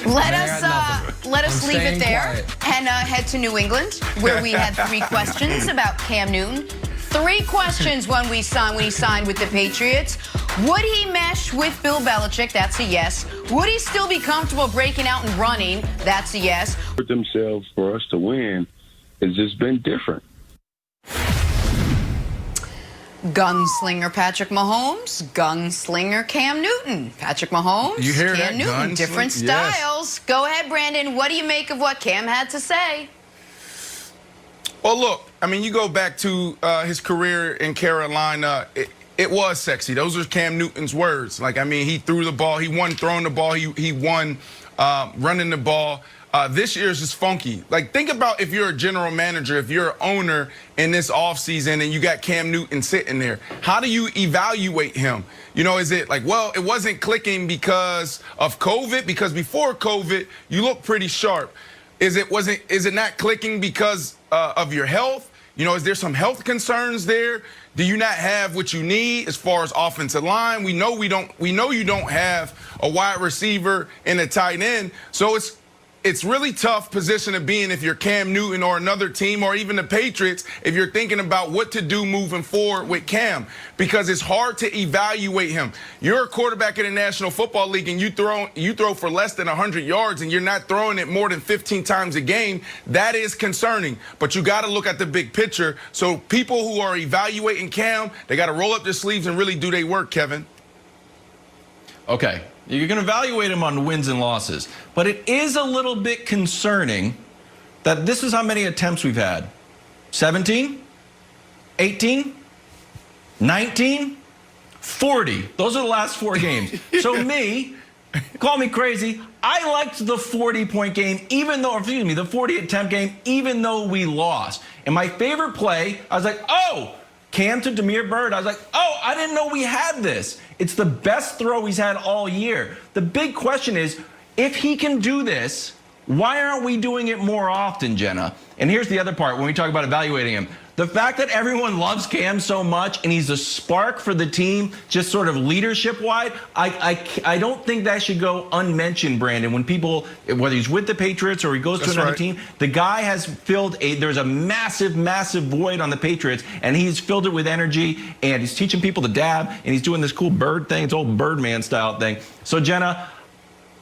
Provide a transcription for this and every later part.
Let us leave it there and head to New England, where we had 3 questions about Cam Newton. 3 questions when he signed with the Patriots. Would he mesh with Bill Belichick? That's a yes. Would he still be comfortable breaking out and running? That's a yes. For themselves, for us to win, it's just been different. Gunslinger Patrick Mahomes, gunslinger Cam Newton. Patrick Mahomes, you hear Cam that? Newton, different styles. Yes. Go ahead, Brandon. What do you make of what Cam had to say? Well, look, I mean, you go back to his career in Carolina, it was sexy. Those are Cam Newton's words. Like, I mean, he threw the ball. He won throwing the ball. He won running the ball. This year is just funky. Like, think about if you're a general manager, if you're an owner in this offseason and you got Cam Newton sitting there. How do you evaluate him? You know, is it like, well, it wasn't clicking because of COVID? Because before COVID, you look pretty sharp. Is it not clicking because of your health? You know, is there some health concerns there? Do you not have what you need as far as offensive line? We know you don't have a wide receiver and a tight end. So it's really tough position to be in if you're Cam Newton or another team or even the Patriots if you're thinking about what to do moving forward with Cam, because it's hard to evaluate him. You're a quarterback in the National Football League and you throw for less than 100 yards and you're not throwing it more than 15 times a game. That is concerning, but you got to look at the big picture. So people who are evaluating Cam, they got to roll up their sleeves and really do their work, Kevin. Okay, you can evaluate him on wins and losses, but it is a little bit concerning that this is how many attempts we've had. 17, 18, 19, 40. Those are the last 4 games. So call me crazy, I liked the 40-point game, even though, excuse me, the 40-attempt game, even though we lost. And my favorite play, I was like, oh, Cam to Damiere Byrd. I was like, oh, I didn't know we had this. It's the best throw he's had all year. The big question is, if he can do this, why aren't we doing it more often, Jenna? And here's the other part when we talk about evaluating him. The fact that everyone loves Cam so much and he's a spark for the team, just sort of leadership-wide, I don't think that should go unmentioned, Brandon. When people, whether he's with the Patriots or he goes to another team, the guy has there's a massive, massive void on the Patriots, and he's filled it with energy, and he's teaching people to dab, and he's doing this cool bird thing, it's old Birdman style thing. So, Jenna,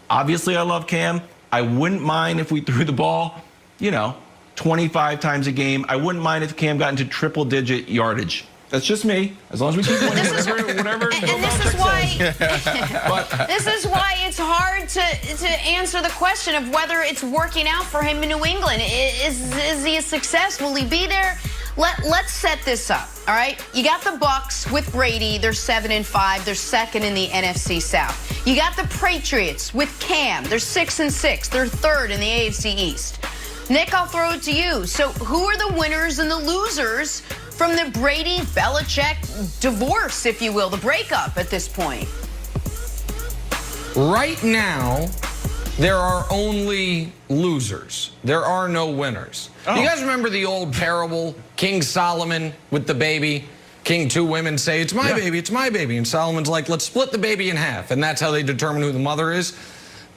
obviously I love Cam. I wouldn't mind if we threw the ball, 25 times a game. I wouldn't mind if Cam got into triple-digit yardage. That's just me. As long as we keep winning, whatever. And this is why this is why it's hard to answer the question of whether it's working out for him in New England. Is he a success? Will he be there? Let's set this up. All right, you got the Bucs with Brady. They're 7-5. They're second in the NFC South. You got the Patriots with Cam. They're 6-6. They're third in the AFC East. Nick, I'll throw it to you. So who are the winners and the losers from the Brady-Belichick divorce, if you will, the breakup at this point? Right now, there are only losers. There are no winners. Oh. You guys remember the old parable, King Solomon with the baby? King, 2 women say, it's my baby, it's my baby. And Solomon's like, let's split the baby in half. And that's how they determine who the mother is.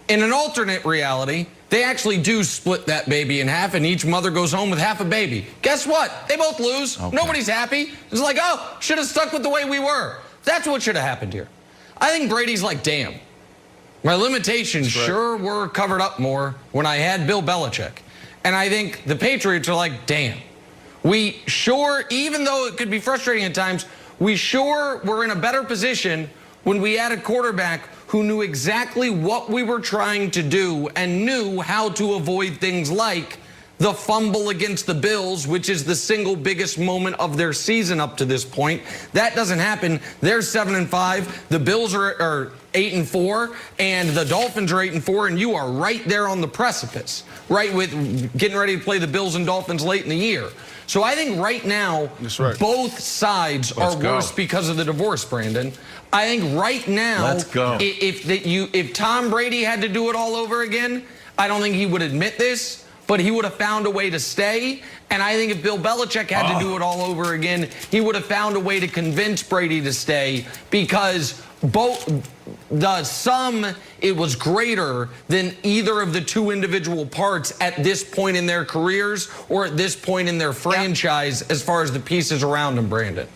In an alternate reality, they actually do split that baby in half, and each mother goes home with half a baby. Guess what? They both lose. Okay. Nobody's happy. It's like, oh, should have stuck with the way we were. That's what should have happened here. I think Brady's like, damn. My limitations sure were covered up more when I had Bill Belichick. And I think the Patriots are like, damn. We sure, even though it could be frustrating at times, we sure were in a better position when we had a quarterback who knew exactly what we were trying to do and knew how to avoid things like the fumble against the Bills, which is the single biggest moment of their season up to this point. That doesn't happen. They're 7-5. The Bills are 8-4, and the Dolphins are 8-4, and you are right there on the precipice, right, with getting ready to play the Bills and Dolphins late in the year. So I think right now, both sides are worse because of the divorce, Brandon. I think right now, if Tom Brady had to do it all over again, I don't think he would admit this, but he would have found a way to stay. And I think if Bill Belichick had to do it all over again, he would have found a way to convince Brady to stay, because both the sum, it was greater than either of the two individual parts at this point in their careers or at this point in their franchise as far as the pieces around them, Brandon.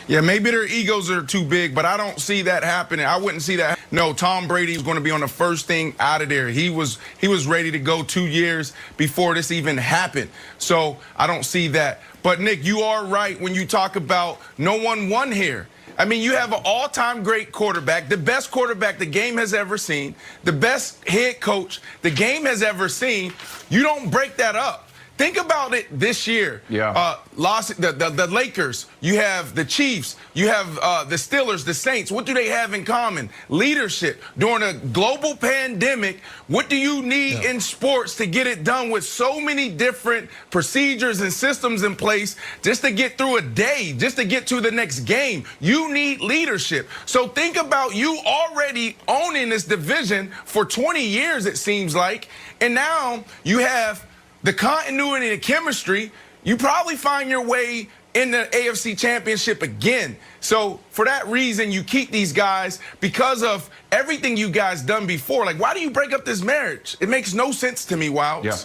Yeah, maybe their egos are too big, but I don't see that happening. I wouldn't see that. No, Tom Brady is going to be on the first thing out of there. He was ready to go 2 years before this even happened. So I don't see that. But, Nick, you are right when you talk about no one won here. I mean, you have an all-time great quarterback, the best quarterback the game has ever seen, the best head coach the game has ever seen. You don't break that up. Think about it this year. Yeah. The Lakers, you have the Chiefs, you have the Steelers, the Saints. What do they have in common? Leadership. During a global pandemic, what do you need in sports to get it done with so many different procedures and systems in place just to get through a day, just to get to the next game? You need leadership. So think about you already owning this division for 20 years, it seems like, and now you have the continuity and chemistry. You probably find your way in the AFC Championship again. So for that reason, you keep these guys because of everything you guys done before. Like, why do you break up this marriage? It makes no sense to me, Wilds. Yeah.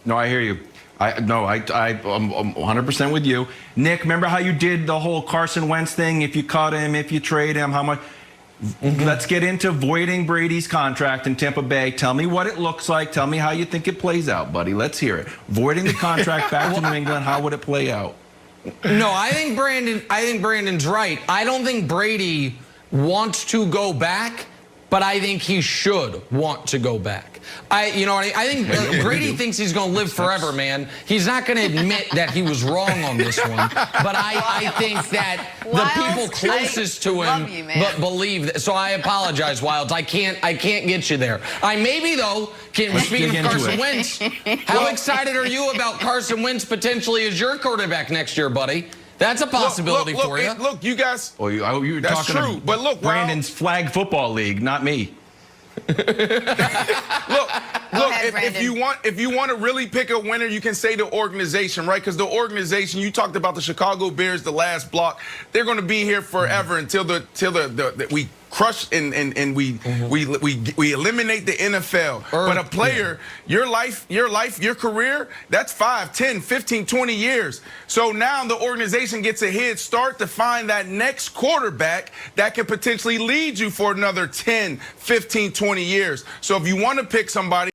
No, I hear you. I'm 100% with you. Nick, remember how you did the whole Carson Wentz thing? If you cut him, if you trade him, how much? Let's get into voiding Brady's contract in Tampa Bay. Tell me what it looks like. Tell me how you think it plays out, buddy. Let's hear it. Voiding the contract back to New England, how would it play out? No, I think Brandon's right. I don't think Brady wants to go back, but I think he should want to go back. I think Brady thinks he's going to live forever, man. He's not going to admit that he was wrong on this one. But I think that the people closest to him believe that. So I apologize, Wilds. I can't get you there. I maybe, though, speaking of Carson Wentz, how excited are you about Carson Wentz potentially as your quarterback next year, buddy? That's a possibility for you. Look, you guys. Oh, you were that's talking true. But look, Brandon's flag football league, not me. Look, if you want to really pick a winner, you can say the organization, right? Because the organization, you talked about the Chicago Bears, the last block, they're going to be here forever until we crush and we eliminate the NFL. But a player, your life, your career, that's 5, 10, 15, 20 years. So now the organization gets a head start to find that next quarterback that can potentially lead you for another 10, 15, 20 years. So if you want to pick somebody,